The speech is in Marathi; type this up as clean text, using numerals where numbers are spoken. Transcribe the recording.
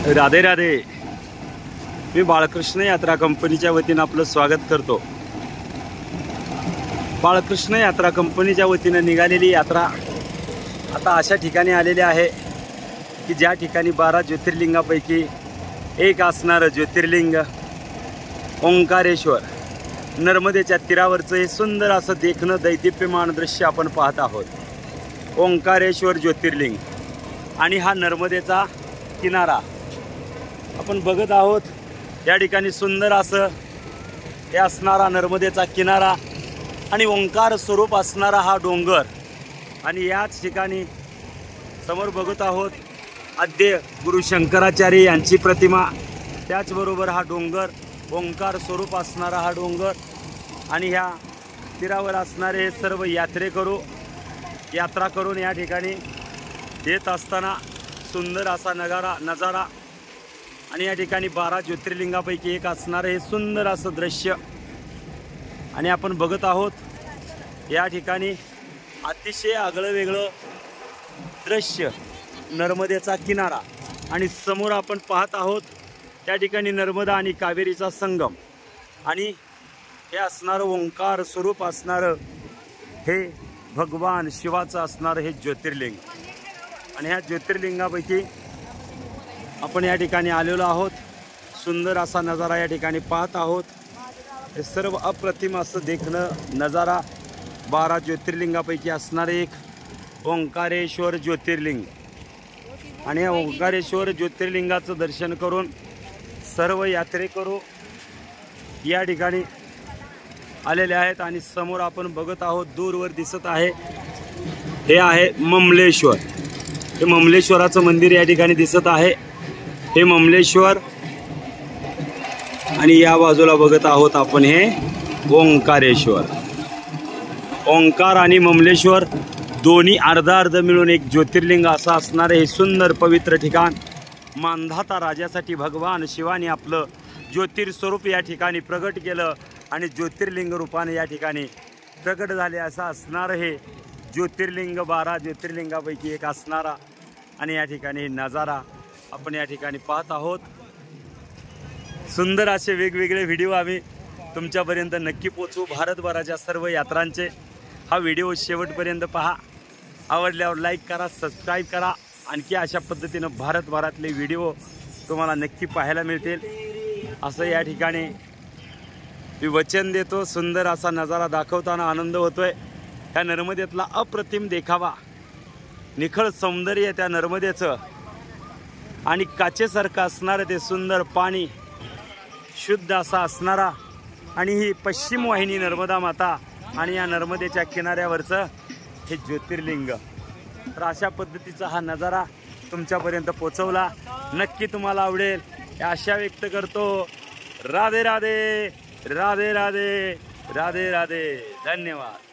राधे राधे। मी बाळकृष्ण यात्रा कंपनीच्या वतीने आपलं स्वागत करतो। बाळकृष्ण यात्रा कंपनीच्या वतीने निघालेली यात्रा आता अशा ठिकाणी आलेली आहे की ज्या ठिकाणी 12 ज्योतिर्लिंगापैकी एक असणारं ज्योतिर्लिंग ओंकारेश्वर, नर्मदेच्या तीरावरचं हे सुंदर असं देखणं दैदिप्यमान दृश्य आपण पाहत आहोत। ओंकारेश्वर ज्योतिर्लिंग आणि हा नर्मदेचा किनारा आपण बघत आहोत। या ठिकाणी सुंदर असं हे असणारा नर्मदेचा किनारा आणि ओंकार स्वरूप असणारा हा डोंगर, आणि याच ठिकाणी समोर बघत आहोत आद्य गुरु शंकराचार्य यांची प्रतिमा, त्याचबरोबर हा डोंगर ओंकार स्वरूप असणारा हा डोंगर, आणि ह्या तीरावर असणारे हे सर्व यात्रा करून या ठिकाणी येत असताना सुंदर असा नजारा आणि या ठिकाणी 12 ज्योतिर्लिंगापैकी एक असणारे हे सुंदर असं दृश्य आणि आपण बघत आहोत। या ठिकाणी अतिशय आगळं वेगळं दृश्य, नर्मदेचा किनारा, आणि समोर आपण पाहत आहोत त्या ठिकाणी नर्मदा आणि कावेरीचा संगम, आणि हे असणारं ओंकार स्वरूप असणारं हे भगवान शिवाचं असणारं हे ज्योतिर्लिंग, आणि ह्या ज्योतिर्लिंगापैकी आपण या ठिकाणी आलेलो आहोत। सुंदर असा नजारा या ठिकाणी पाहत आहोत। हे सर्व अप्रतिम असं देखणं नजारा 12 ज्योतिर्लिंगापैकी असणारे एक ओंकारेश्वर ज्योतिर्लिंग, आणि या ओंकारेश्वर ज्योतिर्लिंगाचं दर्शन करून सर्व यात्रेकरू या ठिकाणी आलेले आहेत। आणि समोर आपण बघत आहोत दूरवर दिसत आहे हे आहे ममलेश्वर। हे ममलेश्वराचं मंदिर या ठिकाणी दिसत आहे, हे ममलेश्वर, आणि या बाजूला बघत आहोत आपण हे ओंकारेश्वर। ओंकार आणि ममलेश्वर दोन्ही अर्ध मिळून एक ज्योतिर्लिंग असं असणारे हे सुंदर पवित्र ठिकाण मांधाता राजासाठी भगवान शिवाने आपलं ज्योतिर्स्वरूप या ठिकाणी प्रगट केलं, आणि ज्योतिर्लिंग रूपाने या ठिकाणी प्रगट झाले असं असणारं हे ज्योतिर्लिंग 12 ज्योतिर्लिंगापैकी एक असणारा, आणि या ठिकाणी नजारा आपण या ठिकाणी पाहत आहोत। सुंदर असे वेगवेगळे व्हिडिओ आम्ही तुमच्यापर्यंत नक्की पोचवू भारतभराच्या सर्व यात्रांचे। हा व्हिडिओ शेवटपर्यंत पहा, आवडल्यावर लाईक करा, सबस्क्राईब करा। आणखी अशा पद्धतीनं भारतभरातले व्हिडिओ तुम्हाला नक्की पाहायला मिळतील असं या ठिकाणी मी वचन देतो। सुंदर असा नजारा दाखवताना आनंद होतोय। त्या नर्मदेतला अप्रतिम देखावा, निखळ सौंदर्य त्या नर्मदेचं, आणि काचेसारखं असणारं ते सुंदर पाणी, शुद्ध असा असणारा, आणि ही पश्चिम वाहिनी नर्मदा माता, आणि या नर्मदेच्या किनाऱ्यावरचं हे ज्योतिर्लिंग। तर अशा पद्धतीचा हा नजारा तुमच्यापर्यंत पोचवला, नक्की तुम्हाला आवडेल ही आशा व्यक्त करतो। राधे राधे, राधे राधे, राधे राधे, धन्यवाद।